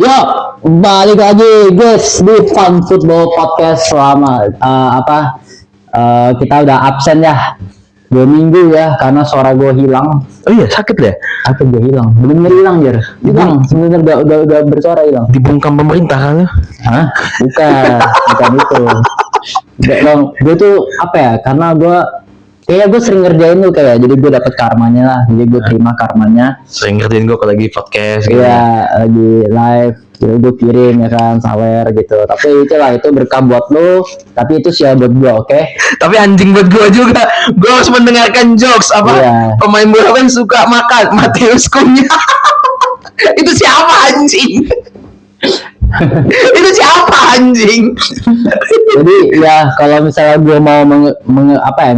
Yo, balik lagi guys di Fun Football Podcast. Selama kita udah absen ya 2 minggu ya karena suara gue hilang. Oh iya, sakit ya? Sakit gue hilang, bener-bener hilang Jer. Hilang, sebenarnya udah bersuara hilang. Dibungkam pemerintah kan? Hah? Bukan itu. Enggak dong, gue tuh apa ya? Karena gue sering ngerjain tuh kayak, jadi gue dapet karmanya lah, jadi gue terima karmanya. Sering ngerjain gue kalau lagi podcast gitu. Iya, lagi live, jadi gue kirim ya kan, sawer gitu. Tapi itu berkah buat lo, tapi itu sial buat gue, oke? Tapi anjing buat gue juga. Gue harus mendengarkan jokes apa? Iya. Pemain bola kan suka makan Mateus Cunha. Itu siapa anjing? Itu siapa anjing? Jadi ya kalau misalnya gue mau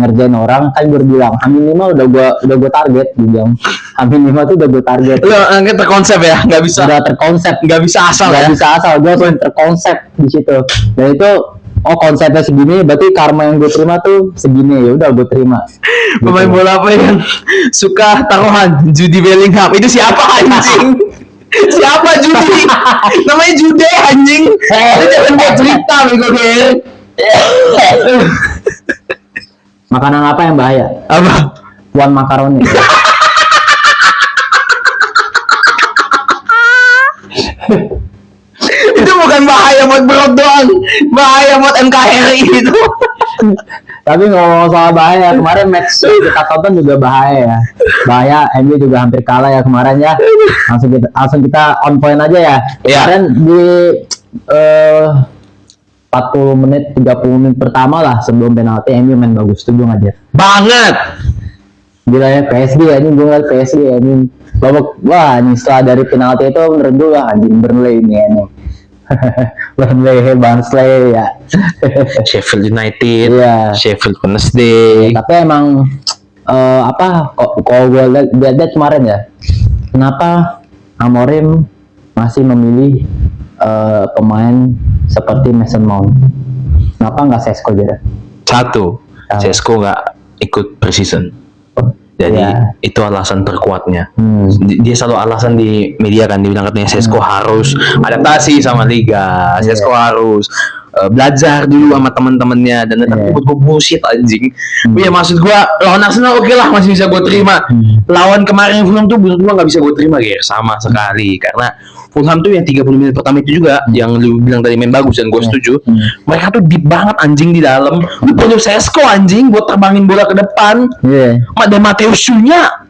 ngerjain orang, kan gue bilang H-5 udah gue target, bilang H-5 tuh udah gue target. Lo anggap terkonsep ya, nggak bisa. Udah terkonsep, nggak bisa asal. Nggak bisa asal, gue langsung terkonsep di situ. Dan itu konsepnya segini, berarti karma yang gue terima tuh segini, ya udah gue terima. Pemain bola apa yang suka taruhan? Jude Bellingham. Itu siapa anjing? Siapa Jude? Namanya Jude anjing. Itu jangan buat cerita bego gue. Makanan apa yang bahaya? Apa? Puan makaroni. Itu bukan bahaya buat perut doang, bahaya buat NKRI itu. Tapi ngomong soal bahaya, kemarin match kita tonton juga bahaya. Bahaya, MU juga hampir kalah ya kemarin ya. Langsung kita on point aja ya. Kemarin di 40 menit, 30 menit pertama lah sebelum penalti, MU main bagus, setuju nggak Jeff? Banget. Gila ya, PSG ya, ini gue ngeliat PSG ya, ini babak, wah ini setelah dari penalti itu menurut gue anjing Burnley ini ya nih. Burnley, Barnsley ya. Sheffield United, Iya. Sheffield Wednesday. Tapi emang kalau gue lihat kemarin ya, kenapa Amorim masih memilih pemain seperti Mason Mount? Kenapa nggak Sesko aja? Satu, Sesko nggak ikut preseason. Jadi itu alasan terkuatnya. Dia selalu alasan di media kan, dibilang katanya Sesko harus adaptasi sama liga, Sesko harus belajar dulu sama teman-temannya, dan tapi buat gue bullshit anjing. Ya maksud gue lawan Arsenal oke lah, masih bisa gue terima. Lawan kemarin Fulham tuh menurut gue nggak bisa gue terima sama sekali, karena Fulham tuh yang 30 menit pertama itu juga yang lu bilang tadi main bagus dan gue setuju. Mereka tuh deep banget anjing di dalam. Lu punya Sesko anjing buat terbangin bola ke depan. Dan Mateus Cunha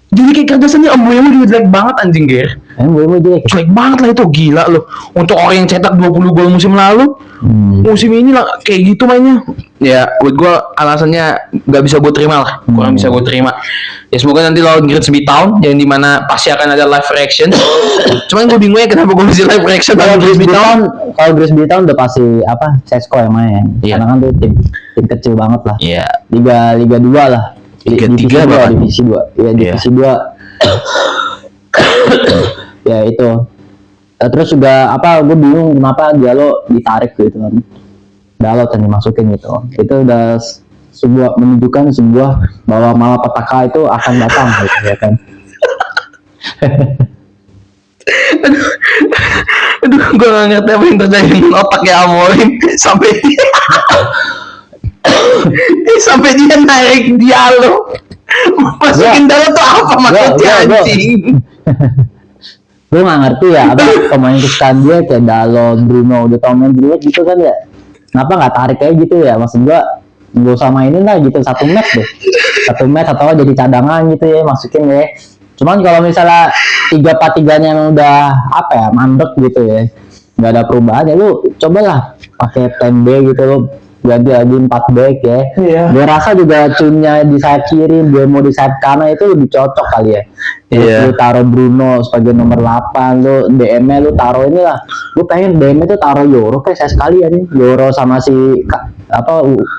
jadi kayak kerjasannya Mbeumo juga jelek banget anjing Ger. Mbeumo jelek banget lah itu, gila loh. Untuk orang yang cetak 20 gol musim lalu, musim ini lah kayak gitu mainnya. Ya buat gue alasannya nggak bisa gue terima lah, kurang bisa gue terima. Ya semoga nanti lawan Grimsby Town yang dimana pasti akan ada live reaction. Cuman gue bingungnya kenapa gue masih live reaction kalau Grimsby Town. Kalau Grimsby Town udah pasti Sesko yang main. Karena kan tuh tim kecil banget lah. Liga 2 lah. Divisi 2. Ya divisi 2. Ya itu. Terus juga gue bingung kenapa Diallo ditarik gitu kan. Diallo yang dimasukin gitu. Itu udah menunjukkan bahwa malapetaka itu akan datang gitu ya kan. Aduh, gue gak ngerti apa yang terjadi dengan otaknya Amorim sampai dia naik Diallo. Masukin Diallo tuh apa maksudnya anjing? Gue gak ngerti ya, pemain kesukaan dia kayak Diallo, Bruno, udah tau main dulu gitu kan ya. Kenapa gak tarik kayak gitu ya? Maksud gue gak usah mainin lah gitu, satu match atau jadi cadangan gitu ya, masukin ya. Cuman kalau misalnya 3-4-3-nya emang udah mandek gitu ya, gak ada perubahan ya, lu cobalah pakai plan B gitu, lu ganti lagi 4 back ya. Gue rasa juga Cunha di sayap kiri, Mbeumo di sayap kanan itu lebih cocok kali ya. Lu taruh Bruno sebagai nomor 8, lu DM-nya lu taruh inilah. Lu pengen DM-nya tuh taruh Yoro kayak saya sekali ya nih. Yoro sama si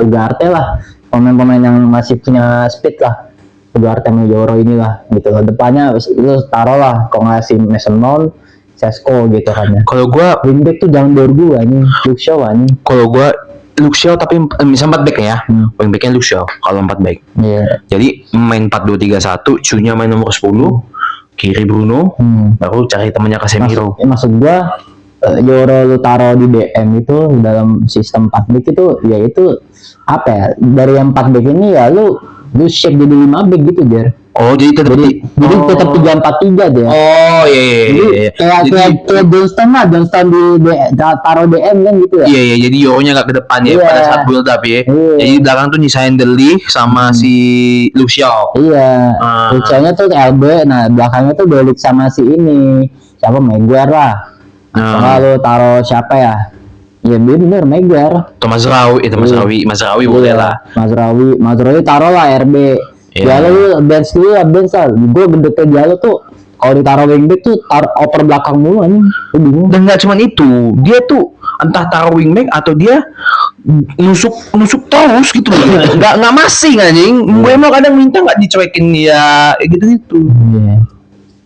Ugarte lah. Pemain-pemain yang masih punya speed lah. Ugarte sama Yoro inilah gitu. Depannya lu taruh lah kalau nggak si Mason Mount, Sesko gitu kan ya. Kalau gua wingback tuh jangan berdua nih, Luke Shaw nih. Kalau gua Luke Shaw tapi bisa 4 back ya. Wingbacknya Luke Shaw kalau 4 back. Jadi main 4-2-3-1, Cunha main nomor 10, kiri Bruno, baru cari temannya Casemiro. Maksud gua Euro lu taruh di DM itu dalam sistem 4 back itu ya itu apa ya, dari yang 4 back ini ya lu shape jadi 5 back gitu Jer. Oh jadi tetap tetap 3-4-3 deh. Oh iya. Kayak Johnston di taruh DM kan gitu ya. Iya jadi Euro-nya nggak ke depan ya pada saat build up ya. Jadi belakang tuh nyisain The Ligt sama si Luciao. Iya. Luciao-nya tuh LB, nah belakangnya tuh The Ligt sama si ini. Siapa, Maguire lah. Lalu taruh siapa ya? Ya bener Maguire. Mazraoui boleh lah. Mazraoui taruh lah RB. Ya lu bench lah. Gue gendutnya Diallo tuh kalau ditaruh wingback tuh oper belakang mulu anjing. Gue bingung. Dan nggak cuma itu, dia tuh entah taruh wingback atau dia nusuk terus gitu loh. nggak masing anjing. Gue mau kadang minta nggak dicuekin dia gitu.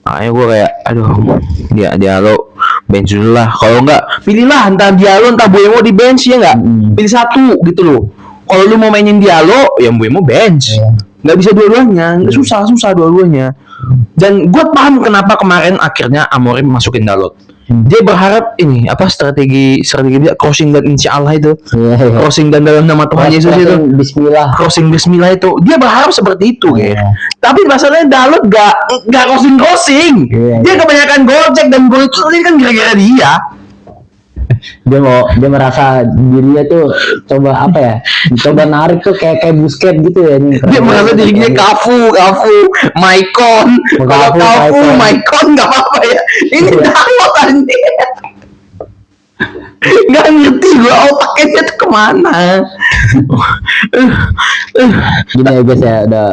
Makanya gue kayak Diallo bench dulu lah. Kalau nggak pilihlah entah Diallo entah Mbeumo di bench ya nggak. Pilih satu gitu loh. Kalau lu mau mainin Diallo ya Mbeumo bench. Nggak bisa dua-duanya, susah dua-duanya. Dan gue paham kenapa kemarin akhirnya Amorim masukin Dalot. Dia berharap ini strategi dia crossing dan insya Allah itu, crossing dan dalam nama Tuhan Yesus itu, crossing Bismillah itu, dia berharap seperti itu Tapi masalahnya Dalot gak crossing, dia kebanyakan gocek dan gol itu kan gara-gara dia. Dia merasa dirinya tuh coba narik tuh kayak Busquets gitu ya nih. Dia merasa dirinya Cafu, Maicon. Kalau Cafu, Maicon nggak apa-apa ya. Ini Dalot anjing. Nggak ngerti gua otaknya dia tuh kemana. Gini ya guys ya, udah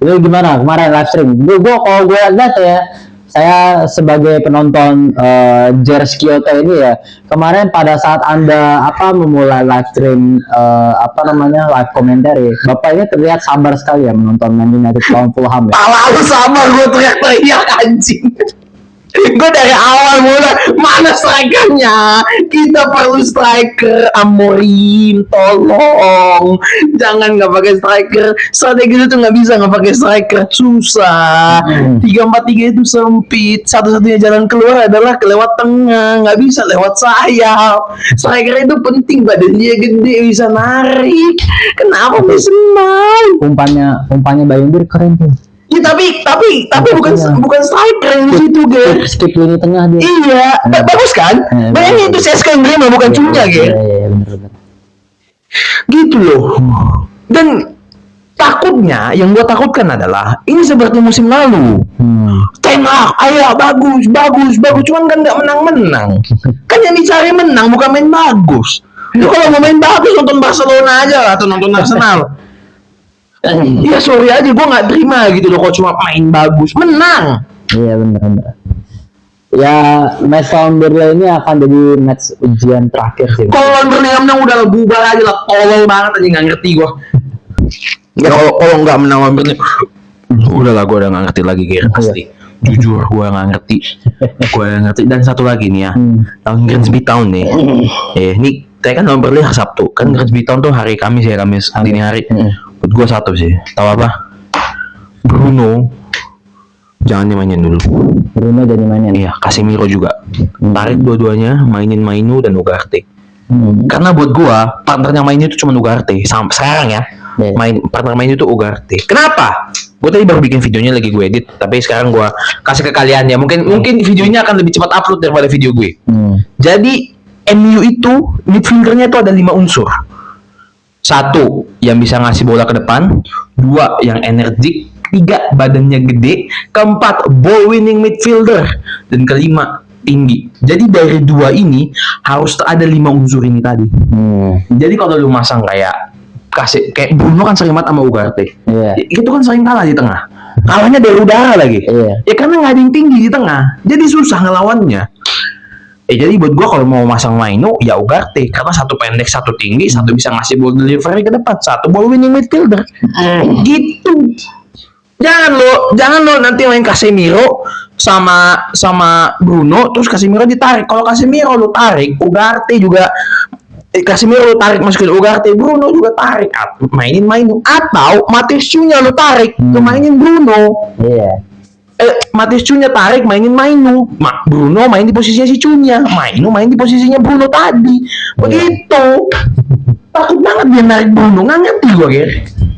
Lu gimana kemarin live stream? Kalau gue lihat ya, saya sebagai penonton Jers Kyoto ini ya, kemarin pada saat Anda memulai live stream live komentari, Bapak ini terlihat sabar sekali ya menonton Man United lawan Fulham ya. Lalu sama gue teriak-teriak anjing. Gue dari awal mulai mana strikernya, kita perlu striker. Amorim tolong jangan nggak pakai striker, strategi itu nggak bisa nggak pakai striker, susah. 3-4-3 itu sempit, satu-satunya jalan keluar adalah lewat tengah, nggak bisa lewat sayap. Striker itu penting, badan dia gede bisa narik. Kenapa bisa main? Umpannya Bayundir keren tuh. Ya tapi bukan striker yang di situ, guys. Skip lini tengah dia. Iya, bagus kan? Bayangin itu CSKA yang terima bukan Cunha, guys. Iya, benar. Gitu loh. Dan takutnya, yang gua takutkan adalah ini seperti musim lalu. Ten Hag, ayo bagus, cuman kan nggak menang. Kan yang dicari menang bukan main bagus. Lu kalau mau main bagus nonton Barcelona aja lah atau nonton Arsenal. Iya sorry aja, gue nggak terima gitu loh kalau cuma main bagus menang. Iya benar. Ya match lawan Burnley ini akan jadi match ujian terakhir sih. Kalau lawan Burnley menang udah bubar aja lah, tolol banget aja, nggak ngerti gue. Ya kalau nggak menang lawan Burnley, udahlah gue udah nggak ngerti lagi Ger, pasti. Jujur gue nggak ngerti. Dan satu lagi nih ya, lawan Grimsby Town nih. Ini saya kan lawan Burnley hari Sabtu, kan Grimsby Town tuh hari Kamis dini hari. Buat gue satu sih, tahu apa? Bruno jangan dimainin dulu. Iya, Casemiro juga. Tarik dua-duanya, mainin Mainu dan Ugarte. Karena buat gue partnernya Mainu itu cuma Ugarte sampai sekarang ya. Partner Mainu itu Ugarte. Kenapa? Gue tadi baru bikin videonya, lagi gue edit, tapi sekarang gue kasih ke kalian ya. Mungkin videonya akan lebih cepat upload daripada video gue. Jadi MU itu midfieldernya itu ada 5 unsur. 1 yang bisa ngasih bola ke depan, 2 yang energik, 3 badannya gede, 4 ball winning midfielder, dan 5 tinggi. Jadi dari 2 ini harus ada 5 unsur ini tadi. Jadi kalau lu masang kayak Bruno kan sering banget sama Ugarte. Itu kan sering kalah di tengah. Kalahnya dari udara lagi. Ya karena nggak ada yang tinggi di tengah. Jadi susah ngelawannya. Jadi buat gue kalau mau masang Maino ya Ugarte, karena 1 pendek 1 tinggi, 1 bisa ngasih ball delivery ke depan, 1 ball winning midfielder. Gitu. Jangan lo nanti main Casemiro sama Bruno terus Casemiro ditarik. Kalau Casemiro lo tarik, Ugarte juga Casemiro lo tarik masukin Ugarte, Bruno juga tarik. Mainin Maino atau Matheus Cunha lo tarik, mainin Bruno. Matius Cunha tarik mainin Mainu, Bruno main di posisinya si Cunha, Mainu main di posisinya Bruno tadi. Begitu. Takut banget dia narik Bruno, nggak ngerti gue Ger.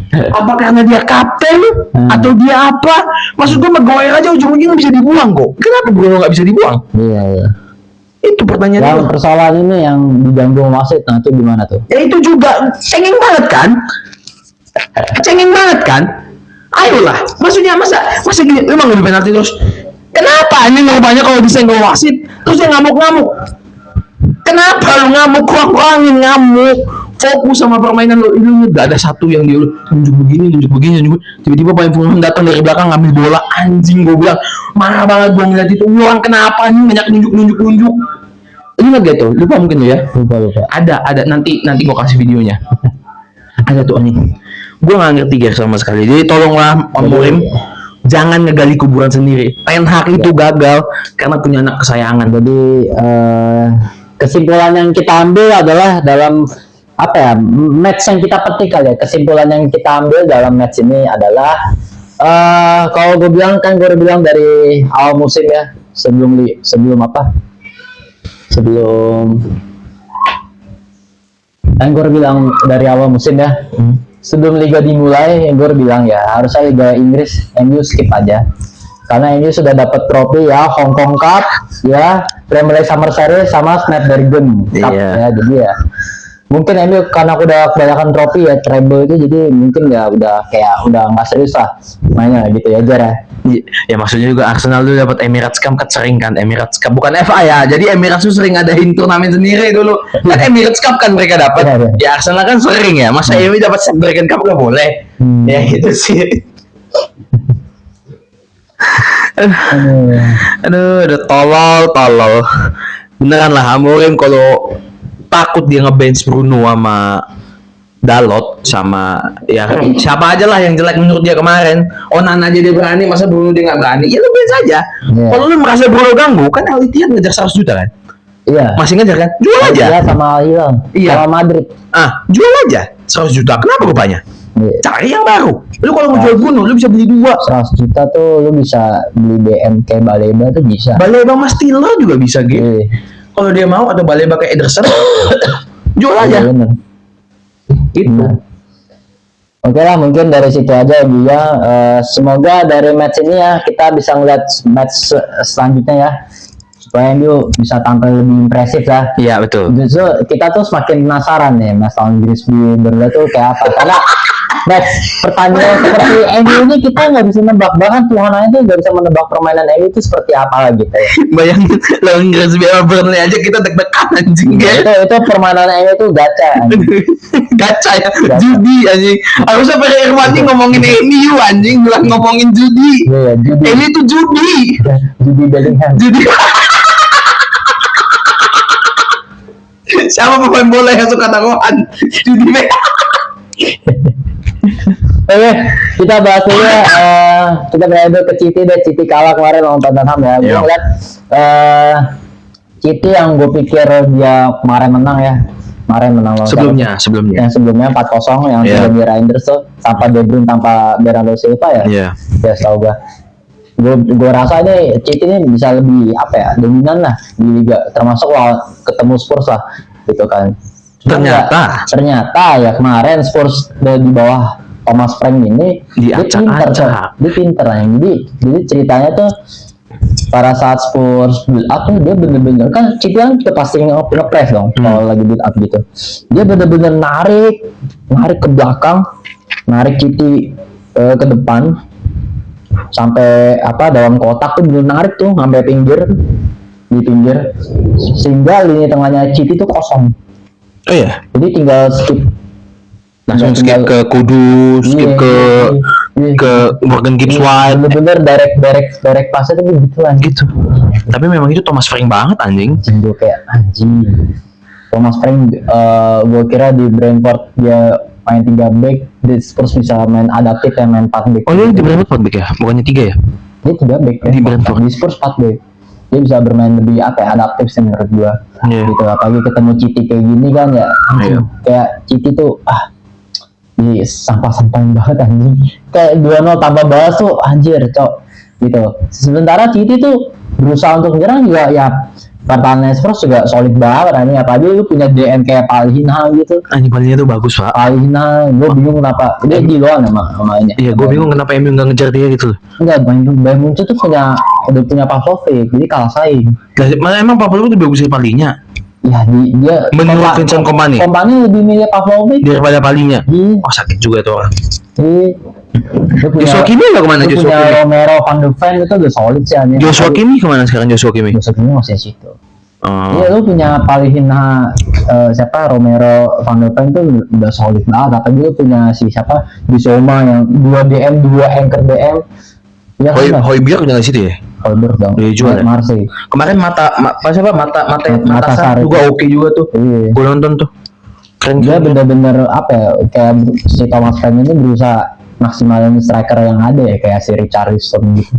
Apa karena dia kapten atau dia apa? Maksud gue Maguire aja ujung-ujungnya bisa dibuang kok. Kenapa Bruno nggak bisa dibuang? Iya, iya. Itu pertanyaan Yang gue. persoalan ini yang diganggu wasit, nah itu gimana tuh? Ya itu juga cengeng banget kan? Cengeng banget kan? Ayolah, maksudnya masa gini, lu emang lebih penalti terus? Kenapa ini rupanya kalau disenggol wasit terus dia ngamuk-ngamuk? Kenapa lu ngamuk, kurang-kurangin ngamuk? Fokus sama permainan lu. Ini gak ada satu yang dia tunjuk begini, tiba-tiba Bayern Munchen datang dari belakang ngambil bola, anjing gue bilang marah banget gue ngeliat itu. Orang kenapa nih banyak nunjuk. Lu ingat gak tuh? Lupa mungkin lu ya? Lupa. Ada nanti gue kasih videonya. Ada tuh anjing. Gue nggak ngerti guys sama sekali. Jadi tolonglah Amorim jangan ngegali kuburan sendiri. Ten Hag itu gagal karena punya anak kesayangan. Jadi kesimpulan yang kita ambil adalah dalam apa ya, match yang kita petik kali ya. Kesimpulan yang kita ambil dalam match ini adalah kalau gue bilang kan, gue udah bilang dari awal musim ya, sebelum kan gue udah bilang dari awal musim ya, sebelum liga dimulai gue udah bilang ya harusnya Liga Inggris MU skip aja, karena MU sudah dapat trofi ya, Hong Kong Cup ya, Premier League Summer Series sama Snapdragon Cup ya. Jadi ya mungkin MU karena udah kebanyakan trofi ya, treble itu, jadi mungkin ya udah nggak serius lah mainnya gitu ya Jar ya. Ya maksudnya juga Arsenal dulu dapat Emirates Cup kan sering kan, Emirates Cup bukan FA ya, jadi Emirates tuh sering ngadain turnamen sendiri dulu kan. Emirates Cup kan mereka dapat ya, Arsenal kan sering ya, masa MU dapat Snapdragon Cup nggak boleh ya itu sih. Aduh, udah tolol beneran lah Amorim. Kalau takut dia nge-bench Bruno sama Dalot sama ya siapa aja lah yang jelek menurut dia kemarin. Onan aja dia berani, masa Bruno dia nggak berani? Ya lu bench aja. Kalau lu merasa Bruno ganggu kan, Al Ittihad ngejar 100 juta kan? Iya. Masih ngejar kan? Jual aja. Iya, sama Al-Hilal. Iya. Sama Madrid. Jual aja 100 juta. Kenapa rupanya? Cari yang baru. Lu kalau mau jual Bruno, lu bisa beli 2. 100 juta tuh lu bisa beli BM kayak Baleba tuh bisa. Baleba Mas Tilo juga bisa gitu. Kalau dia mau, atau Baleba kayak Ederson, jual aja. Bener. Gitu. Oke lah, mungkin dari situ aja dia. Semoga dari match ini ya kita bisa ngeliat match selanjutnya ya, supaya MU bisa tampil lebih impresif lah. Iya betul. Justru kita tuh semakin penasaran nih Mas lawan Grimsby Burnley tuh kayak apa, karena match pertandingan seperti MU ini kita nggak bisa nebak, bahkan Tuhananya tuh nggak bisa menebak permainan MU itu seperti apa gitu ya. Bayangin lawan Grimsby sama Burnley aja kita deg-degan anjing ya. Itu permainan MU tuh gacha. Gacha ya, judi anjing. Harusnya pada Irwandi ngomongin MU anjing, bilang ngomongin judi. Iya, judi. MU itu judi. Judi Bellingham. Judi. Siapa pemain bola yang suka taruhan? Judi Oke, kita bahas dulu ya. Kita berada ke City deh. City kalah kemarin lawan Tottenham ya. Gue ngeliat City yang gue pikir dia kemarin menang ya. Kemarin menang lawan sebelumnya. Yang sebelumnya 4-0 yang sebelumnya Reinders tuh tanpa De Bruyne, tanpa Bernardo Silva ya. Iya. Ya setahu gue rasa ini City ini bisa lebih apa ya, dominan lah di liga, termasuk ketemu Spurs lah gitu kan. Ternyata ya kemarin Spurs di bawah Thomas Frank ini dia pinter lah. Jadi ceritanya tuh pada saat Spurs build up tuh dia bener-bener kan, City kan kita pasti nge-press dong kalau lagi build up gitu. Dia bener-bener narik ke belakang, narik City ke depan sampai dalam kotak tuh, bener narik tuh sampai di pinggir sehingga lini tengahnya City tuh kosong. Oh iya. Jadi tinggal skip ke Kudus, skip ke Morgan Gibbs White. Bener-bener direct pass itu gitu lah. Gitu. Tapi memang itu Thomas Frank banget anjing. Gue kayak anjing. Thomas Frank gue kira di Brentford dia main 3 back, di Spurs bisa main adaptif ya, main 4 back. Oh dia di Brentford 4 back ya? Bukannya 3 ya? Dia 3 back di Brentford. Di Spurs 4 back. Dia bisa bermain lebih adaptif sih menurut gua. Gitu, apalagi ketemu City kayak gini kan ya. Kayak City tuh sampah-sampahin banget anjing. Kayak 2-0 tambah balas tuh anjir, cok. gitu. Sementara City tuh berusaha untuk menyerang juga ya, pertahanan Spurs juga solid banget ini, apalagi lu punya DM kayak Palhinha gitu. Anjing palingnya tuh bagus pak. Palhinha, gue bingung kenapa dia di luar sama ini. Iya, gue bingung kenapa MU nggak ngejar dia gitu. Enggak, Bayern Munchen tuh udah punya Pavlovic, jadi kalah saing. Nah, emang Pavlovic lebih bagus dari palingnya. Ya dia Menurut Vincent Kompany lebih milih Pavlovic daripada palingnya. Iya. Oh sakit juga tuh orang. Joshua Kimi nggak kemana? Joshua punya Kimi. Romero, Van de Ven itu udah solid sih aneh. Joshua Kimi kemana sekarang Joshua Kimi? Joshua Kimi masih di situ. Oh. Iya, lu punya Palhinha, siapa, Romero, Van de Ven tuh udah solid banget. Tapi lu punya si siapa, Bissouma yang 2 DM, 2 anchor DM. Ya kan? Højbjerg udah nggak situ ya? Højbjerg dong. Dia jual ya? Marseille. Kemarin mata Sari juga oke juga tuh. Iya. Gue nonton tuh. Keren Dia juga. bener-bener apa ya, kayak si Thomas Frank ini berusaha maksimalin striker yang ada ya, kayak si Richarlison gitu.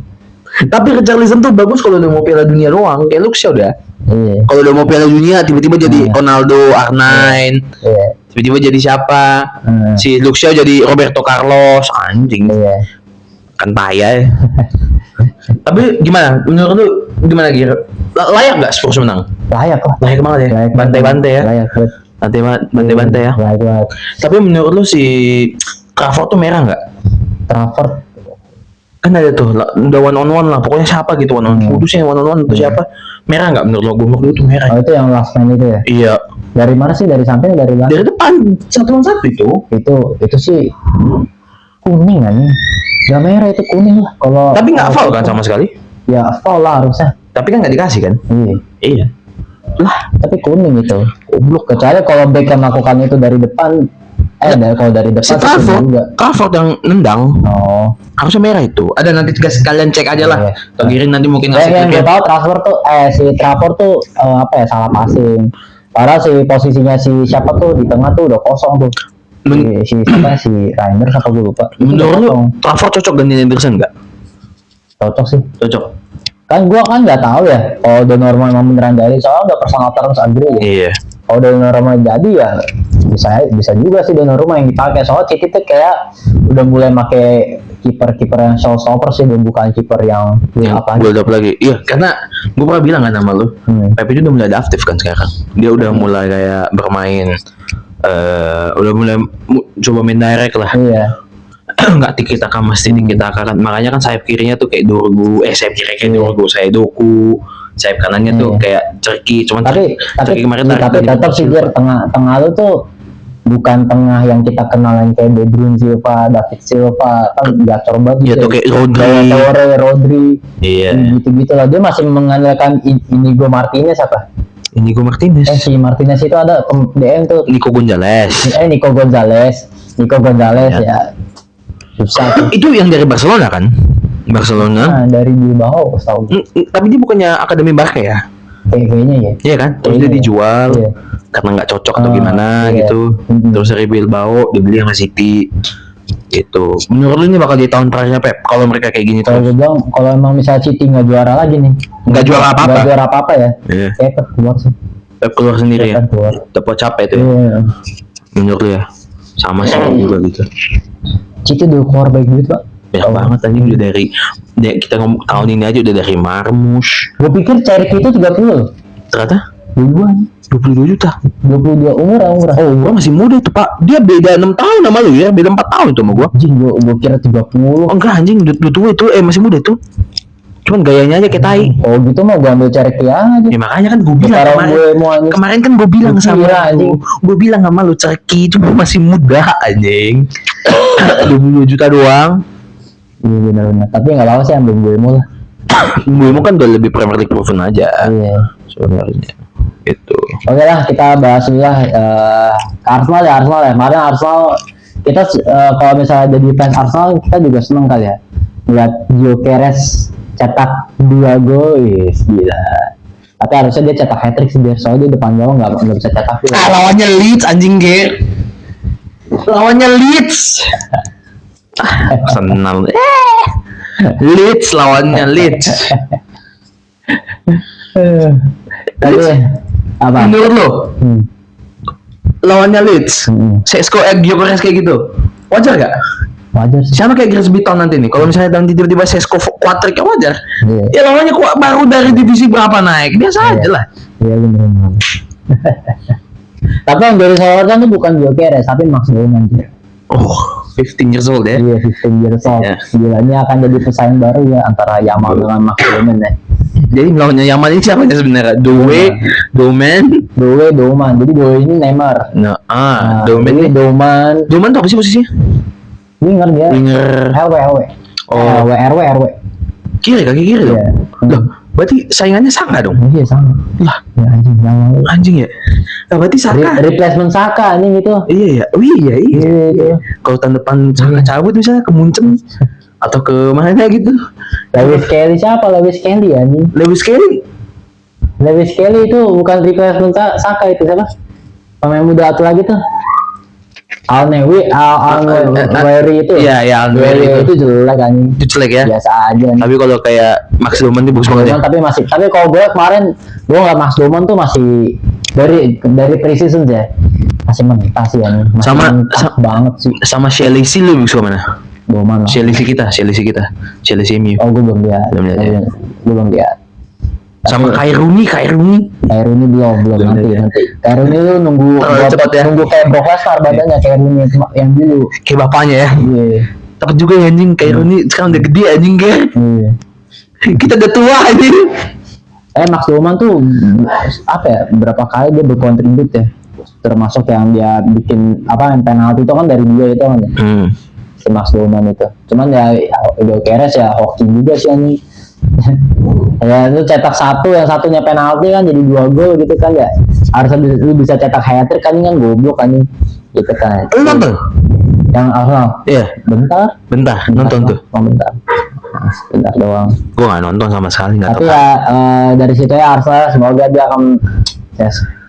Tapi Richarlison tuh bagus kalau udah mau Piala Dunia doang. Kayak Luxio udah. Iya. Kalau udah mau Piala Dunia tiba-tiba jadi Ronaldo, R9. Iya. Tiba-tiba jadi siapa? Si Luxio jadi Roberto Carlos. Anjing. Iya. Kan payah ya. Tapi gimana? Menurut lu gimana Gir? Layak nggak Spurs menang? Layak lah. Layak banget ya. Layak Bantai-bantai ya. Layak banget. Bantai-bantai ya. Layak banget. Tapi menurut lu si Crawford tuh merah nggak? Trafford Kan ada tuh udah one on one lah. Pokoknya siapa gitu one on one. Kudusnya one on one itu siapa? Merah nggak menurut lo? Gue menurut itu merah. itu yang last man itu ya. Iya. Dari mana sih? Dari samping dari belakang? Dari depan 1-1 itu. Itu sih kuning kan? Gak merah, itu kuning lah. Kalau Tapi nggak foul kan sama sekali? Ya foul lah harusnya. Tapi kan nggak dikasih kan? Iya. Iya. Tapi kuning itu. Goblok. Kecuali kalau Beckham melakukan itu dari depan. Kalau dari depan Si itu kuning juga. Crawford yang nendang. Oh. Harusnya merah itu. Ada nanti sekalian cek aja lah. Iya. Togirin nanti mungkin Yang ngasih gue tahu si Trafford tuh apa ya, salah passing. Padahal si posisinya si siapa tuh di tengah tuh udah kosong tuh. Si Reinders apa gue lupa. Menurut lu Crawford cocok gantiin Henderson nggak? Cocok sih. Cocok. Kan gue kan nggak tahu ya kalau Donnarumma emang beneran jadi, soalnya udah personal terms agree ya. Iya. Kalau Donnarumma jadi ya bisa juga sih Donnarumma yang dipakai, soalnya City tuh kayak udah mulai pakai kiper yang showstopper sih, bukan kiper yang apa build up lagi. Iya, karena gue pernah bilang kan sama lu, Pep itu udah mulai ada aktif kan sekarang. Dia udah mulai kayak bermain, udah mulai coba main direct lah. Iya. Nggak tiki-taka mesti tiki-taka kan. Makanya kan sayap kirinya tuh kayak Dorgu, sayap kiri kayak Dorgu, sayap Doku, sayap kanannya tuh kayak Cerki. Cuman Tapi kemarin tetap sih dia tengah lu tuh bukan tengah yang kita kenal yang kayak De Bruyne Silva, David Silva, kan gacor banget. Iya tuh kayak Rodri. Iya. Gitu lah, dia masih mengandalkan Inigo Martinez apa? Inigo Martinez. Si Martinez itu ada DM tuh. Nico Gonzalez Ya. Susah tuh. Itu yang dari Barcelona kan? Barcelona. Nah, dari Bilbao tahu. Tapi dia bukannya akademi Barca ya? Kayaknya ya. Iya kan? Terus dia dijual karena nggak cocok atau gimana gitu. Terus dari Bilbao dibeli sama City. Gitu. Menurut lu ini bakal jadi tahun terakhirnya Pep kalau mereka kayak gini Kalau terus? gue bilang kalau emang misalnya City nggak juara lagi nih. Nggak juara apa-apa. Nggak juara apa-apa ya. Iya. Pep keluar sih. Pep keluar sendiri ya. Pep keluar. Dapat capek itu ya. Iya. Menurut lu ya? Sama sih juga gitu. City udah keluar baik duit pak. Banyak banget anjing udah dari kita ngomong tahun ini aja udah dari Marmush. Gue pikir Cherky itu 30. Ternyata Duluan. 22 juta. 22 umur. Oh, gua masih muda itu, Pak. Dia beda 6 tahun sama lu ya. Beda 4 tahun itu sama gua. Anjing, gue kira 30. Oh, enggak anjing, udah tua itu. Masih muda itu. Cuman gayanya aja kayak tai. Oh gitu mau gue ambil Cherky aja. Ya makanya kan gua bilang kemarin kan gua bilang sama lu. Gua bilang sama lu Cerki itu masih muda anjing. 22 juta doang. Iya benar. Tapi nggak apa-apa sih ambil Buemo lah. Buemo kan udah lebih Premier League proven aja. Iya. Sebenarnya. Itu. Oke lah, kita bahas dulu lah Arsenal ya. Kemarin Arsenal kita kalau misalnya jadi fans Arsenal kita juga seneng kali ya lihat Gyökeres cetak 2 gol, gila. Tapi harusnya dia cetak hat-trick sih, biar soalnya di depan gawang nggak bisa cetak. Lawannya Leeds anjing Ger. Lawannya Leeds. Senang. Leeds lawannya Leeds. Tapi apa? Menurut lo lawannya Leeds, Sesko Gyökeres kayak gitu, wajar gak? Wajar sih. Sama kayak Grace Beaton nanti nih. Kalau misalnya nanti tiba-tiba Sesko kuat trick ya wajar. Iya. Ya lawannya kuat baru dari divisi berapa naik. Biasa aja lah. Iya benar. Tapi yang dari Southampton tuh bukan Gyökeres tapi Max Bowman dia. Oh, 15 years old ya. Iya, 15 years old. Iya. Gila, ini akan jadi pesaing baru ya antara Yamal dengan Max Bowman ya. Jadi lawannya Yamal ini siapa sebenarnya? Doman. Doman. Jadi Doe ini Neymar. Nah, Doman ini nih. Doman tuh apa sih posisinya? Winger dia. Winger. LW. Oh. RW. Kaki kiri dong. Iya. Loh, berarti saingannya Saka dong? Iya sama. Lah, Ya Yamal. anjing ya. Nah, berarti Saka. Replacement Saka ini gitu. Iya ya. Oh iya. Iya. Kalau tahun depan Saka cabut misalnya ke Munchen atau ke mana gitu. Lewis Kelly siapa? Lewis Kelly anjing. Lewis Kelly. Lewis Kelly itu bukan replacement Saka itu siapa? Pemain muda satu lagi tuh. Al-Newi itu. Iya, Al-Newi itu jelek anjing. Itu jelek ya. Biasa aja nih. Tapi kalau kayak Max Doman ini bagus banget ya. Tapi kalau gue kemarin gue ngeliat Max Doman tuh masih dari pre-season ya masih mentah sih ya. Sama banget sih. Sama Chelsea lu bagus mana? Doman lah. Chelsea MU. Oh gue belum lihat. Ya. Gue belum lihat. Sama Kairuni Kairuni belum nanti. Kairuni lu nunggu cepat ya. Nunggu kayak Brock Lesnar badannya Kairuni yang dulu. Kayak bapaknya ya. Iya. Tapi juga ya anjing Kairuni sekarang udah gede anjing kan. Iya. Kita udah tua anjing. Max Doman tuh apa ya? Berapa kali dia berkontribut ya? Termasuk yang dia bikin yang penalti itu kan dari dia itu kan ya. Si Max Doman itu. Cuman ya Gyökeres ya hoki juga sih anjing. Ya itu cetak satu, yang satunya penalti kan jadi 2 gol gitu kan ya. Harusnya lu bisa cetak hat-trick kan goblok kan gitu kan. Lu nonton? Yang Arsenal? Iya. Bentar nonton tuh. Bentar doang. Gua nggak nonton sama sekali nggak tahu. Tapi ya dari situ ya Arsenal semoga dia akan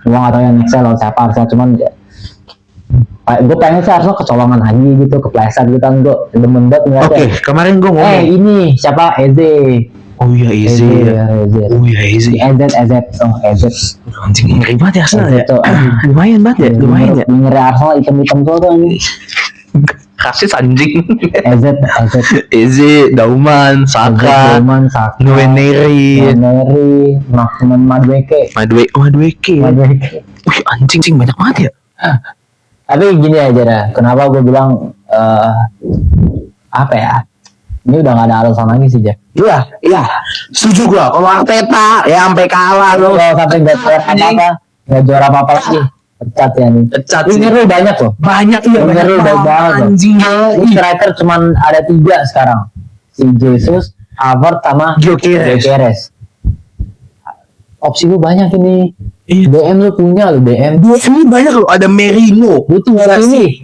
gua nggak tahu yang nextnya lawan siapa Arsenal cuman ya gue pengen sih Arsenal kecolongan lagi gitu, kepleset gitu kan gue demen banget ngeliatnya. Oke, kemarin gue ngomong. Ini siapa Eze? Oh iya Eze. EZ. Anjing ngeri banget ya Arsenal ya. Lumayan banget ya. Winger Arsenal hitam-hitam tuh anjing. Rasis anjing. Eze, Dauman, Saka, Nweneri, Madueke. Wih anjing banyak banget ya. Tapi gini aja dah, kenapa gue bilang ini udah gak ada alasan lagi sih Jack. Iya, setuju gua. Kalau Arteta ya sampai kalah loh. Kalau sampai nggak juara apa lagi, pecat ya nih. Pecat sih. Winger banyak loh. Banyak banget. Anjing. Striker cuman ada 3 sekarang. Si Jesus, Havertz sama Gyökeres. Opsi lu banyak ini. DM lu punya lo DM. Ini banyak loh, ada Merino. Itu ini.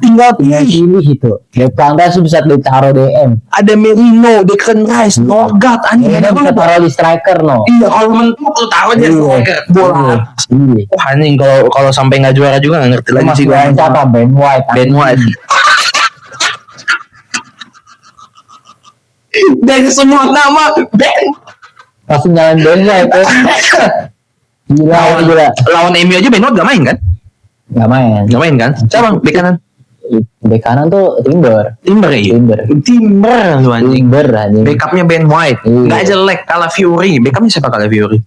Tinggal pilih itu. Plantas lu bisa ditaruh DM. Ada Merino, Declan Rice, Norgard, anjing. Ada bisa taruh di striker no. Iya, kalau mentok lu taruh aja striker. Bola. Wah anjing kalau sampai nggak juara juga nggak ngerti lagi sih gua. Siapa? Ben White. Dari semua nama Ben. Langsung jalan Ben White. Gila. Lawan MU aja Ben White gak main kan? Gak main kan? Siapa bek kanan? Bek kanan tuh Timber lu anjing. Backupnya Ben White. Gak jelek kalah Fury. Backupnya siapa kalah Fury?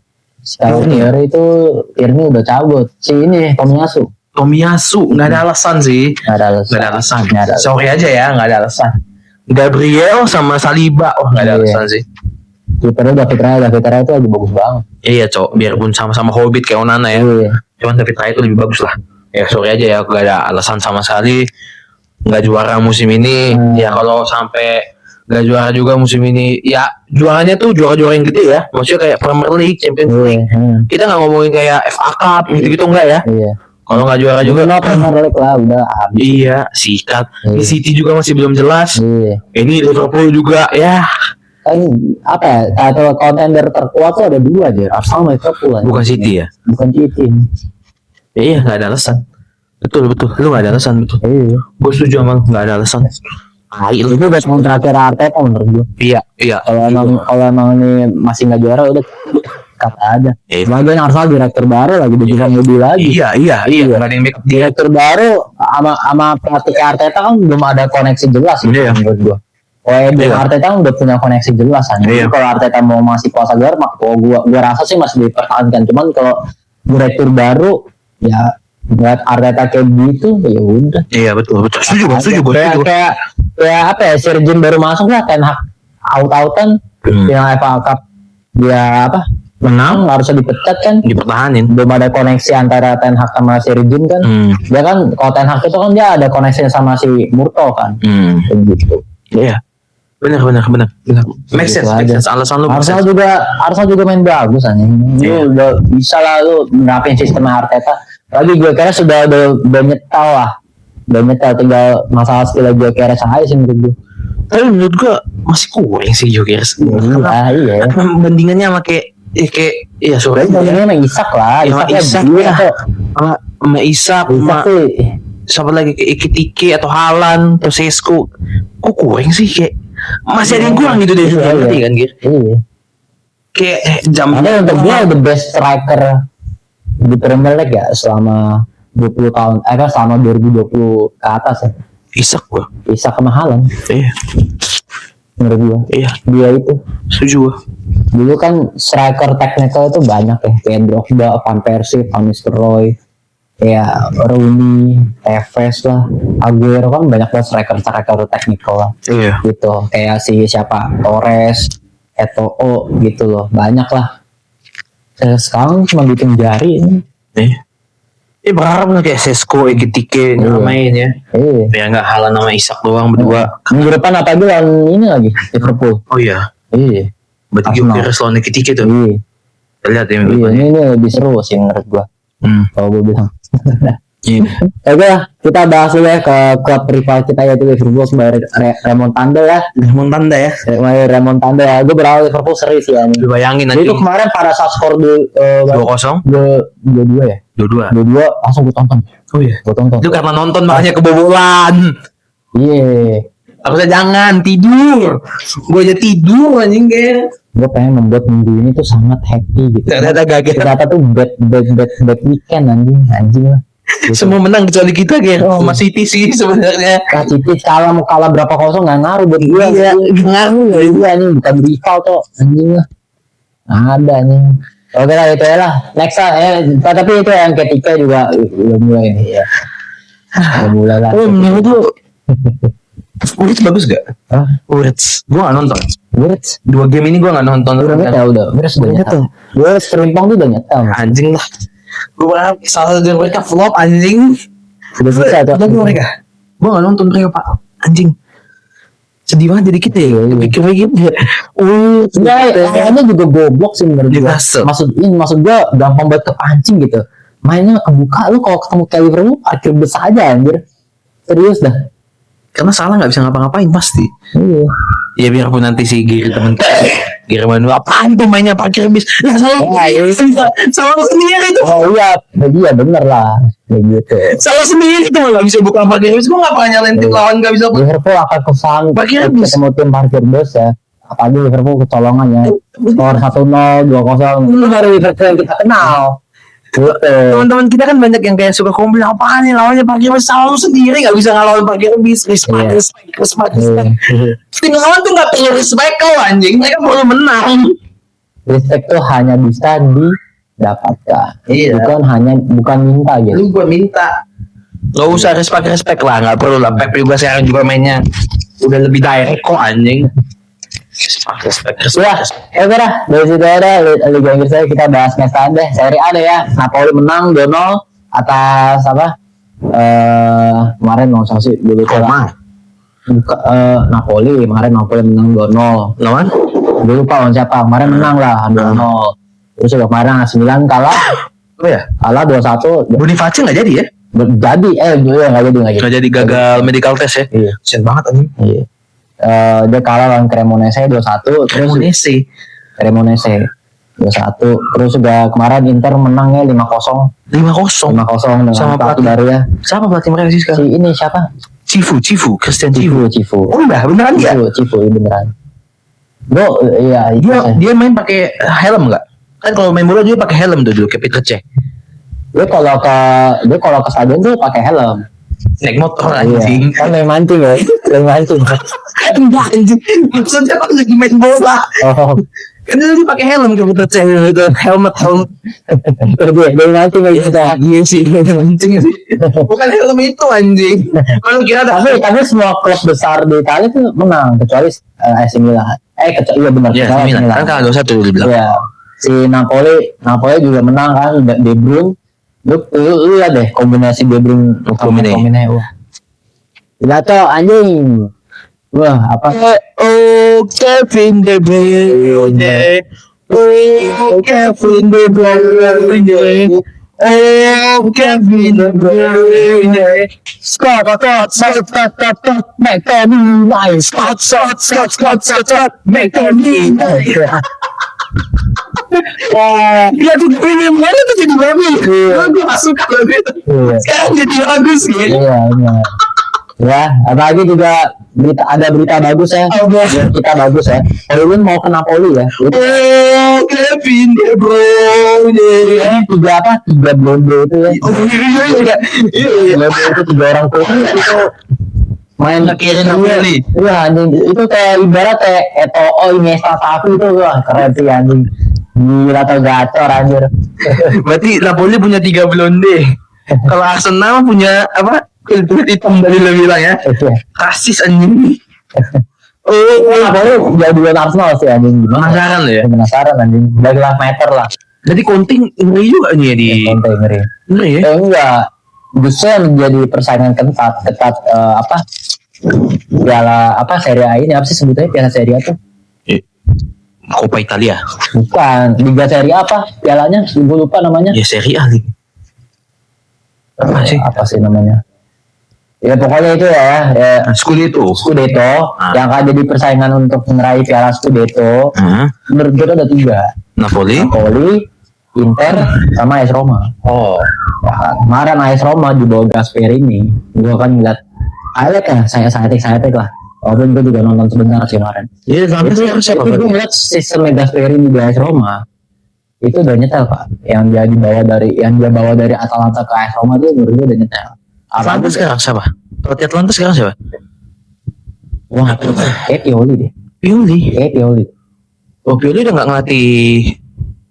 Kalau Fury itu Tierney udah cabut. Si ini Tomiyasu gak ada alasan sih. Gak ada alasan. Sorry aja ya gak ada alasan. Gabriel sama Saliba gak ada alasan sih. Kipernya David Raya itu lagi bagus banget. Iya cok, biarpun sama-sama Hobbit kayak Onana ya. Cuman David Raya itu lebih bagus lah. Ya sorry aja ya, gak ada alasan sama sekali. Gak juara musim ini. Ya kalau sampai gak juara juga musim ini, ya juaranya tuh juara-juara yang gede ya. Maksudnya kayak Premier League, Champions League. Kita gak ngomongin kayak FA Cup gitu-gitu enggak ya. Kalau nggak juara juga, Premier League lah udah habis. Iya, sikat. Di City juga masih belum jelas. Ini Liverpool juga ya. Kan title contender terkuat tuh ada 2 aja, Arsenal sama Liverpool. Bukan City ya? Bukan City. Iya, nggak ada alasan. Betul. Lu nggak ada alasan betul. Iya. Gue setuju sama nggak ada alasan. Itu best terakhir Arteta menurut gue. Iya. Kalau emang ini masih nggak juara udah cut aja. Iya. Sebagian Arsenal direktur baru lagi dibilang lebih lagi. Iya. Nggak ada yang backup dia. Direktur baru sama pelatih Arteta kan belum ada koneksi jelas gitu Iya. menurut gua. Iya. Arteta kan udah punya koneksi jelas kan. Jadi Iya. kalau Arteta mau masih kuasa gelar, gua rasa sih masih dipertahankan. Cuman kalau direktur baru ya buat Arteta kayak gitu ya udah. Iya betul. Setuju gue. Kayak apa ya, Sir Jim baru masuk lah, Ten Hag out-outan yang FA Cup dia apa menang harusnya dipecat kan, Dipertahanin. belum ada koneksi antara Ten Hag sama Sir Jim kan. Dia kan kalau Ten Hag itu kan dia ada koneksinya sama si Murto kan. Kayak gitu. Iya. Benar. Make sense. Alasan lu Arsenal juga main bagus anjing. Lu udah bisa lah lu nerapin sistem Arteta. Lagi gue kira udah nyetal lah. Udah nyetal, tinggal masalah skill gue kira aja sih menurut gue. Tapi menurut gue masih kurang sih Gyökeres. Iya. Bandingannya sama kayak ya sore. Bandingannya sama Isak lah. Isak ya. Sama Isak siapa lagi kayak Ekitike atau Haaland atau Sesko. Kok kurang sih kayak masih ada yang kurang gitu deh. Iya kan Gir? Iya. Kayak Karena untuk dia the best striker di Premier League ya selama 20 tahun, selama 2020 ke atas ya. Isak sama Haaland. Iya. Menurut gua. Iya. Dia itu. Setuju gua. Dulu kan striker technical itu banyak ya, kayak Drogba, Van Persie, Van Nistelrooy, ya Rooney, Tevez lah, Aguero kan banyak banget striker technical lah. Iya. Gitu. Kayak siapa? Torres, Eto'o gitu loh, banyak lah. Sekarang cuma bikin jari ini. Berharap lah kayak Sesko, Ekitike main ya. Iya. Ya nggak Haaland sama Isak doang berdua. Minggu depan apa lawan ini lagi Liverpool. Oh iya. Iya. Berarti Gyökeres lawan Ekitike tuh. Iya. Kita lihat ya minggu Iya, depan. ini lebih seru sih menurut gua. Kalau gua bilang. Iya. Oke lah, kita bahas dulu ya ke klub rival kita yaitu Liverpool sebagai remontanda ya. Remontanda ya. Remontanda ya. Gua berharap Liverpool seri sih ya. Lu bayangin nanti. Itu kemarin pada saat skor 2-0. 2-2 ya. 2-2. 2-2 langsung gua tonton. Oh iya. Gua tonton. Itu karena nonton makanya kebobolan. Iya. Harusnya jangan tidur. Gue aja tidur anjing kayak. Gue pengen membuat minggu ini tuh sangat happy gitu. Ternyata gagal. Ternyata tuh bad weekend anjing lah. Gitu. Semua menang kecuali kita kayak sama City sih sebenarnya. City mau kalah berapa kosong nggak ngaruh buat gue. Iya, ngaruh ya. Iya nih bukan rival tuh anjing lah. Ada nih. Oke lah itu ya lah. Next lah. Tapi itu yang ketiga juga udah mulai nih ya. Udah mulai lah. Oh menurut lu Wits bagus gak? Hah? Wits, gue gak nonton. Wits? 2 game ini gue gak nonton. Udah nyetel. Wits udah nyetel. Wits Frimpong tuh udah nyetel. Anjing lah. Gue berharap salah satu dari mereka flop anjing. Udah bisa tuh. Udah mereka. Gue gak nonton mereka pak. Anjing. Sedih banget jadi kita ya. Pikir-pikir ya. Kayaknya juga goblok sih menurut gue. Maksud gue gampang banget kepancing gitu. Mainnya kebuka lu kalau ketemu kayak Liverpool parkir bus aja anjir. Serius dah. Karena salah nggak bisa ngapa-ngapain pasti. Iya. Ya biarpun nanti si Giri temen Giri Manu apaan tuh mainnya parkir bis. Nah salah salah sendiri itu. Oh iya bener lah. Begitu. Salah sendiri tuh nggak bisa buka parkir bis. Gue nggak pernah nyalain tim lawan nggak bisa. Liverpool akan kesal ketemu tim parkir bus ya. Apalagi Liverpool kecolongan ya. Skor 1-0, 2-0. Itu dari Liverpool yang kita kenal. Teman-teman kita kan banyak yang kayak suka komplain apaan nih lawannya parkir bis, salah lu sendiri nggak bisa ngelawan parkir bis. Respect. Tim lawan tuh nggak perlu respect lo anjing, mereka perlu menang. Respect tuh hanya bisa didapatkan, bukan minta gitu. Lu gua minta, nggak usah respect lah, nggak perlu lah. Pep juga sekarang juga mainnya udah lebih direct kok anjing. Respect. Ya udah dah, dari situ ada Liga Inggris saya kita bahas match deh. Serie A deh ya. Napoli menang 2-0 atas apa? Kemarin mau sih dulu Roma. Napoli menang 2-0. Lawan? Dulu lupa lawan siapa. Kemarin menang lah 2-0. Terus juga kemarin AC Milan kalah. Oh ya? Kalah 2-1. Boniface nggak jadi ya? Jadi nggak jadi gagal medical test ya? Iya. Kasian banget anjing. Iya. Dia kalah lawan Cremonese 2-1. Cremonese 2-1. Terus juga kemarin Inter menangnya 5-0 dengan sama pelatih baru ya. Siapa pelatih mereka sih sekarang? Ini siapa? Christian Cifu. Oh beneran dia? Cifu beneran. Bro, iya dia main pakai helm nggak? Kan kalau main bola dia pakai helm tuh dulu kayak Peter Cech. Dia kalau ke stadion tuh pakai helm. Naik motor Iya. anjing. Kan main mancing ya. Main mancing. Enggak anjing. Maksudnya kan lagi main bola. Oh. Kan dia pakai helm kayak Peter Cech gitu. Helmet. Dia mancing kayak gitu. Iya sih, mancing sih. Bukan helm itu anjing. Kalau kira ada Tapi semua klub besar di Italia tuh menang kecuali AC Milan. Kecuali iya benar. ya, kecuali AC Milan. Kan kalah 2-1 dulu dibilang. Iya. Si Napoli juga menang kan, De Bruyne. Lu lihat deh kombinasi De Bruyne sama McTominay. Wah. Gila tuh anjing. Wah, apa? Oh, Kevin De Bruyne. Oh, Kevin De Bruyne. Oh, Kevin De Bruyne. Scott, McTominay. Scott, McTominay. Dia tuh pilih mana tuh jadi babi. Gue gak suka lagu itu. Iya. Sekarang jadi bagus gitu. Iya, benar. Ya, apalagi juga ada berita bagus ya. Biar kita bagus ya. Hollywood mau ke Napoli ya. Oh, Kevin De Bruyne. Tiga blonde itu ya. Oh, iya. Blonde itu 3 orang tuh itu main Kiri Napoli. Iya anjing, itu kayak ibarat kayak Eto'o, Iniesta, Xavi itu wah keren sih anjing. Gila atau gacor anjir. Berarti Napoli punya 3 blonde. Kalau Arsenal punya apa? Kulit hitam dari lo bilang ya. Rasis anjing. Oh, Napoli jadi dua Arsenal sih anjing. penasaran lo ya. Penasaran anjing. Udah gelas meter lah. Jadi Conte ngeri juga nih ya di. Konten ngeri. Ngeri ya. Enggak. Justru yang menjadi persaingan ketat piala Serie A ini apa sih sebutnya piala Serie A tuh? Coppa Italia. Bukan, Liga Serie A apa? Pialanya, gue lupa namanya. Ya Serie A nih. Apa sih? Apa sih namanya? Ya pokoknya itu ya Scudetto. yang ada di persaingan untuk meraih piala Scudetto. Menurut gue ada 3. Napoli, Inter, sama AS Roma. Oh, Wah, kemarin AS Roma di bawah Gasperini, gue kan ngeliat highlight ya, saya tek lah. Walaupun gue juga nonton sebentar sih kemarin. iya sampai Itu siapa? gue ngeliat sistem Gasperini di AS Roma itu udah nyetel pak. Yang dia bawa dari Atalanta ke AS Roma tuh menurut gue udah nyetel. Atlanta sekarang siapa? Pelatih Atlanta sekarang siapa? Wah, kayak Pioli deh. Pioli. Oh, Pioli udah nggak ngelatih.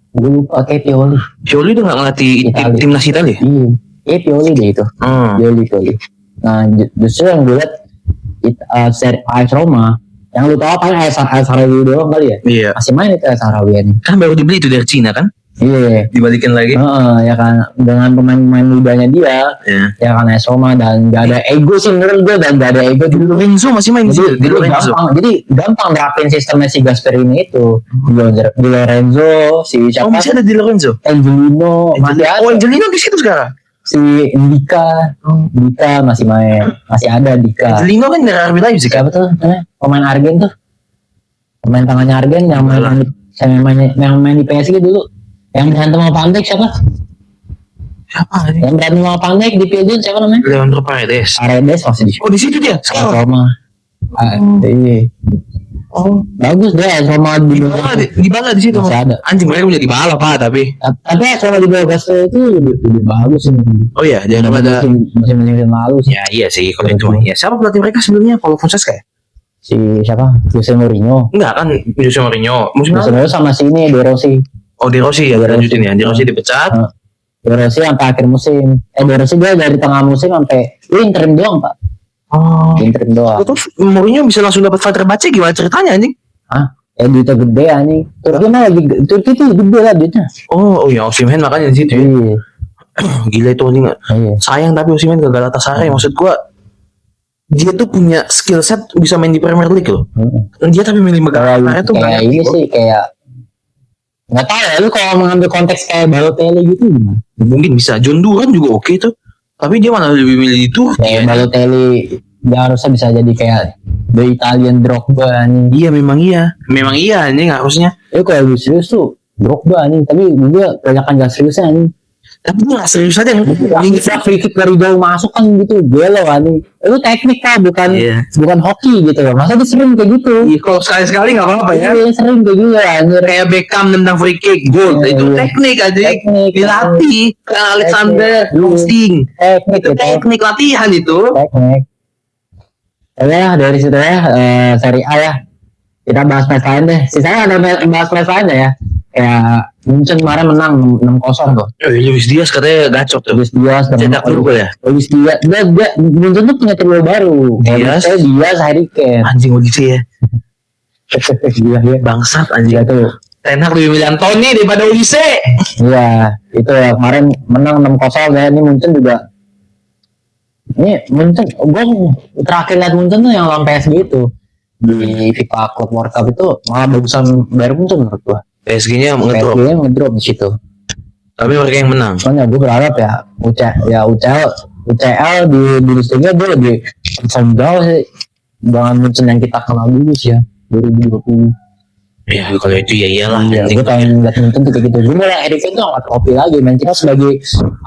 Gue lupa kayak Pioli. Pioli udah nggak ngelatih timnas Italia. Iya, kayak Pioli deh itu. Pioli. Nah, justru yang gue liat seri AS Roma, yang lu tahu apa AS Sarawi doang kali ya? Iya. Masih main itu AS Sarawi ini. Kan baru dibeli itu dari Cina kan? Iya. Dibalikin lagi. Ya kan dengan pemain-pemain mudanya dia, ya kan AS Roma dan gak ada ego sih menurut gue dan gak ada ego Di Lorenzo masih main di situ. Di Lorenzo. Gampang nerapin sistemnya si Gasperini itu. Di Lorenzo, si Oh, siapa? masih ada di Lorenzo. Angelino masih ada. Oh, Angelino di situ sekarang. Si Dika masih main, masih ada Dika. Angelino kan dari RB Leipzig kan? Siapa tuh? Pemain Argen tuh. Pemain tangannya Argen yang main di PSG dulu. Yang berantem sama Pandek siapa? Siapa ini? Yang berantem sama Pandek di PSG siapa namanya? Leandro Paredes. Paredes masih di Oh, di situ dia. Sekarang. Roma. Iya. Oh, bagus deh Roma di Di bala di situ. masih ada. Anjing mereka punya di bala Pak, tapi. Tapi Roma di bawah Gasol itu lebih bagus sih. Oh iya, jangan pada. Musim lalu sih. Ya iya sih kalau itu. Ya siapa pelatih mereka sebelumnya? Paulo Fonseca ya? Si siapa? Jose Mourinho. Enggak kan Jose Mourinho. Musim Jose lalu. Mourinho sama si ini De Rossi. Oh, De Rossi ya, De Rossi. lanjutin ya. De Rossi dipecat. De Rossi sampai akhir musim. De Rossi dia dari tengah musim sampai interim doang pak. Oh. Interim doang. Terus Mourinho bisa langsung dapat fighter baca gimana ceritanya anjing? Duitnya gede anjing. Turki mah lagi Turki tuh gede lah duitnya. Oh iya, Osimhen makanya di situ. Iya. Gila itu anjing. Iya. Sayang tapi Osimhen ke Galatasaray. Maksud gua dia tuh punya skill set bisa main di Premier League loh. Dan dia tapi milih Galatasaray tuh kayak ini sih kayak nggak tahu ya lu kalau mengambil konteks kayak Balotelli gitu gimana? Mungkin bisa. John Duran juga oke tuh. Tapi dia malah lebih milih itu. Kayak Balotelli dia harusnya bisa jadi kayak the Italian Drogba anjing. Iya memang iya anjing harusnya. Kalau serius tuh Drogba anjing, tapi dia kebanyakan gak seriusnya anjing. Tapi dia nggak serius aja. Yang free kick dari jauh masuk kan gitu, gelo kan. Itu teknik kan, bukan Iya. bukan hoki gitu loh. Masa dia sering kayak gitu? Kalau sekali-sekali nggak apa-apa ya. Iya, sering kayak gitu anjir. Kayak Beckham tendang free kick, gol. Iya, Itu iya. teknik aja. Teknik. Dilatih. Kayak Alexander Teknik. Losing. Teknik Itu itu. teknik latihan itu. Teknik. Ya dari situ ya, seri A ya. Kita bahas match lain deh. Sisanya ada bahas match lain ya. Kayak Munchen kemarin menang 6-0 tuh. Luis Diaz katanya gacor tuh. Luis Diaz Cetak dulu ya. Luis Diaz, dia Munchen tuh punya trio baru. Diaz. Diaz, Harry Kane. Anjing Odise ya. Gila ya. Bangsat Iya anjing. tuh. Ten Hag lebih milih Anthony daripada Odise. Iya, itu ya kemarin menang 6-0 ya. Ini Munchen juga. Ini Munchen, gue terakhir lihat Munchen tuh yang lawan PSG itu di FIFA Club World Cup itu malah bagusan Bayern Munchen menurut gue. PSG-nya ngedrop. PSG ngedrop di situ. Tapi mereka yang menang. Soalnya gue berharap ya UCL di Bundesliga dia lebih perform jauh sih dengan Munchen yang kita kenal dulu sih ya 2020. Ya kalau itu ya iyalah. Iya, gue pengen lihat Munchen tuh kayak gitu. Gue mulai Harry Kane tuh angkat trofi lagi. Man kita sebagai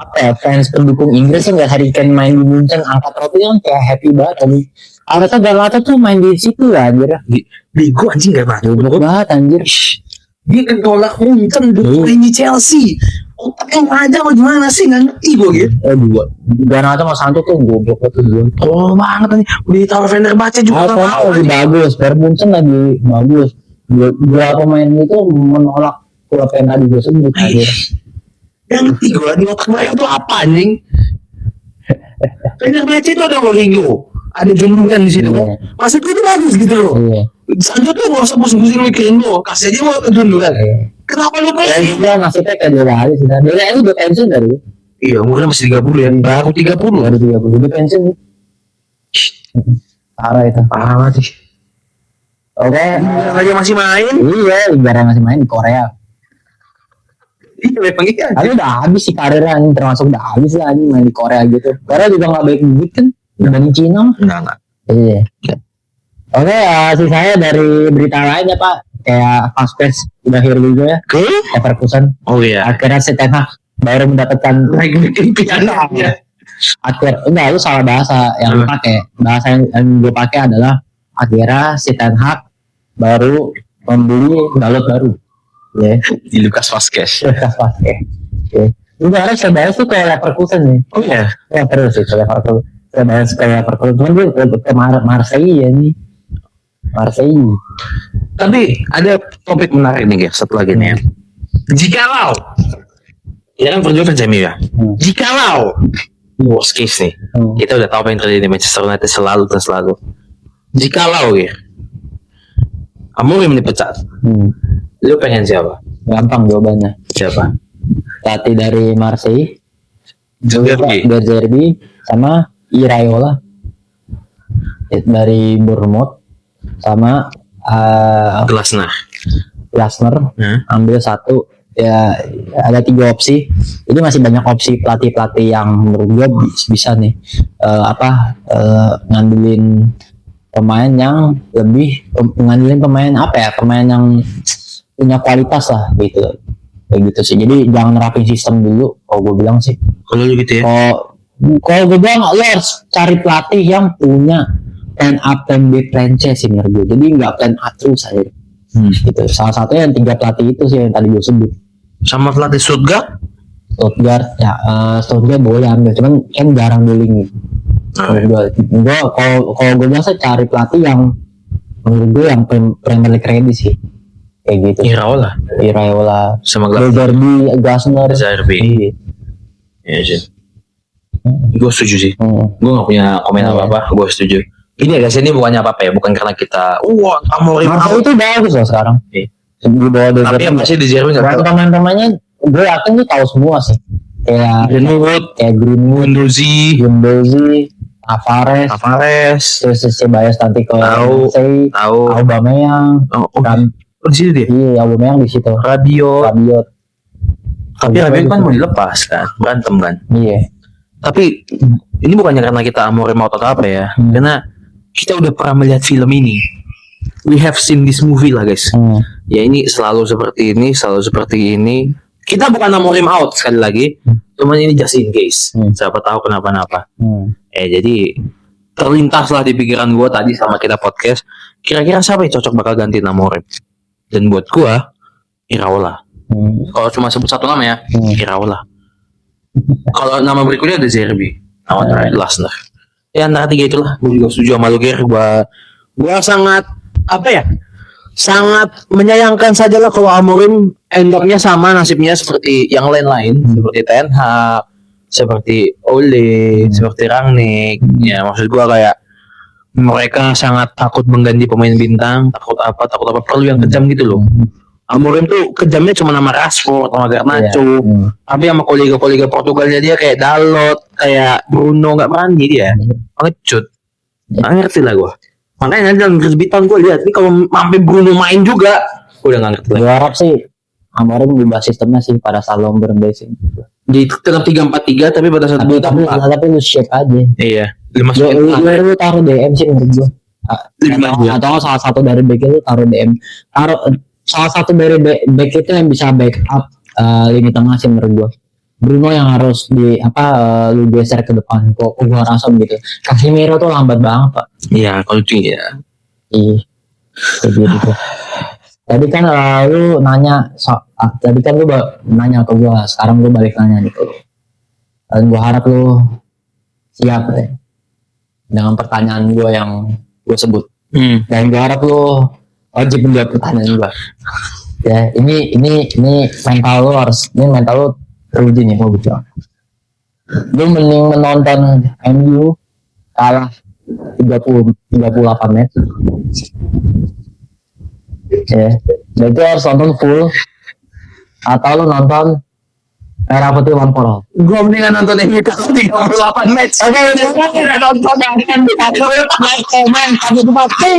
apa ya fans pendukung Inggris kan, nggak Harry Kane main di Munchen angkat trofi kan kayak happy banget. Tapi Arteta Galata tuh main di situ ya anjir. Bego anjing gak banget. Goblok banget anjir. Dia ketolak Munchen buat main di Chelsea. Otaknya aja mau gimana sih, nggak ngerti gue gitu. Dua. Galata sama Sancho tuh goblok banget dua. Oh banget nih. Udah ditaruh Fenerbahce juga nggak Arsenal mau. lagi bagus, Bayern Munchen lagi bagus. Dua pemain itu menolak klub yang tadi gue sebut anjir. Yang ngerti gue di otak mereka tuh apa anjing? Fenerbahce itu ada Mourinho, ada Gundogan di situ. Iya. Maksudnya itu bagus gitu loh. Iya. Sancho tuh nggak usah pusing-pusing mikirin lo, kasih aja mau ke Gundogan. Kenapa lu Ya pengen? juga maksudnya kayak dua hari sih. Dia itu udah pensiun dari Iya, umurnya masih 30 ya. Baru 30. baru 30 udah pensiun. Parah itu. Parah banget sih. Oke. Aja masih main. Iya, Ligara masih main di Korea. Iya, memang iya. Tapi udah habis sih karirnya, ini termasuk udah habis lah ini main di Korea gitu. Korea juga nggak baik duit kan, dibanding Cina mah. Enggak. Iya. Oke, sisanya dari berita lain ya Pak. Kayak Fastpass udah akhir juga ya. Ke? Leverkusen. Oh iya. Akhirnya si Ten Hag baru mendapatkan Lagi bikin piala. Ya. enggak itu salah bahasa yang pakai. Bahasa yang gue pakai adalah akhirnya si Ten Hag baru membeli Dalot baru. Ya. Di Lucas Vazquez. Lukas Vazquez. Oke. Sebenarnya Sebayas tuh kayak Leverkusen nih. Oh iya. Ya terus sih kayak Leverkusen. Sebayas kayak Leverkusen. Cuman dia ke Marseille ya nih. Marseille. Tapi ada topik menarik nih guys, satu lagi nih ya. Jikalau ya kan perjuangan Jamie ya. Jikalau worst case nih, kita udah tahu apa yang terjadi di Manchester United selalu dan selalu. Jikalau ya Amorim dipecat, lu pengen siapa? Gampang jawabannya. Siapa? Pelatih dari Marseille, Zerbi. Zerbi sama Iraola dari Bournemouth sama Glasner. Glasner. Hmm? Ambil satu ya, ada 3 opsi. Jadi masih banyak opsi pelatih yang menurut gue bisa nih ngandelin pemain yang lebih ngandelin pemain yang punya kualitas lah gitu, kayak gitu sih. Jadi jangan nerapin sistem dulu kalau gue bilang sih. Kalau lu gitu ya? Kalau gue bilang lo harus cari pelatih yang punya plan A, plan B, plan C sih menurut gue. Jadi nggak plan A terus aja. Gitu. Salah satunya yang 3 pelatih itu sih yang tadi gue sebut. Sama pelatih Stuttgart? Stuttgart ya, Stuttgart boleh ambil, cuman kan jarang dealing gitu. Menurut gue, kalau gue bilang sih cari pelatih yang menurut gue yang Premier League ready sih, kayak gitu. Iraola sama Zerbi, Glasner. Zerbi. Iya sih. Gue setuju sih. Gue gak punya komen apa-apa. Gue setuju. Ini guys, ini bukannya apa-apa ya, bukan karena kita Amorim Marseille itu bagus loh sekarang. Iya. Di bawah Tapi yang masih di Jerman gak tahu. pemain-pemainnya gue yakin tuh tahu semua sih. Kayak Greenwood, Guendouzi, Tavares, terus Ceballos nanti ke Marseille, Aubameyang, di situ dia. Iya, Aubameyang di situ. Rabiot. Tapi Rabiot kan gitu. mau dilepas kan, berantem kan. Iya. Tapi ini bukannya karena kita Amorim atau apa ya, karena kita udah pernah melihat film ini. We have seen this movie lah guys. Ya ini selalu seperti ini. Kita bukan Amorim out sekali lagi. Cuman ini just in case. Siapa tahu kenapa-napa. Jadi terlintaslah di pikiran gue tadi sama kita podcast. Kira-kira siapa yang cocok bakal gantiin Amorim? Dan buat gue, Iraola. Kalau cuma sebut satu nama ya, Iraola. Kalau nama berikutnya ada Zerbi, nama terakhir Lasner. Ya antara tiga itulah. Gue juga setuju sama lu, Ger. Gue sangat sangat menyayangkan saja lah kalau Amorim endornya sama nasibnya seperti yang lain-lain, seperti Ten Hag, seperti Ole, seperti Rangnick. Ya maksud gua kayak mereka sangat takut mengganti pemain bintang, takut apa perlu yang kejam gitu loh. Amorim tuh kejamnya cuma nama Rashford sama Garnacho, tapi sama kolega-kolega Portugalnya dia kayak Dalot, kayak Bruno nggak berani dia, pengecut. Nggak ngerti lah gua. Makanya nanti dalam kesulitan gue lihat, ini kalau sampai Bruno main juga, gue udah nggak ngerti lagi. Gue harap sih Amorim berubah sistemnya sih pada saat Lomber sih. Jadi tetap 3-4-3 tapi pada saat tapi lu shape aja. Iya. Lu taruh DM sih menurut gue. Atau salah satu dari back itu taruh DM. Salah satu dari back itu yang bisa backup lini tengah sih menurut gue. Bruno yang harus lu geser ke depan kok gua rasa begitu. Casemiro tuh lambat banget, Pak. Iya, kalau itu ya. Iya. Gitu. Tadi kan lu nanya tadi kan lu nanya ke gua, sekarang lu balik nanya nih ke lu. Dan gua harap lu siap deh dengan pertanyaan gua yang gua sebut. Dan gua harap lu wajib menjawab pertanyaan gua. Ya, ini mental lu teruji nih mau bicara. Lu mending menonton MU kalah 38 match. Ya, jadi harus nonton full atau lu nonton Merah Putih Lampor. Gua mendingan nonton MU kalah 38 match. Oke, udah nonton yang kan komen, tapi itu pasti.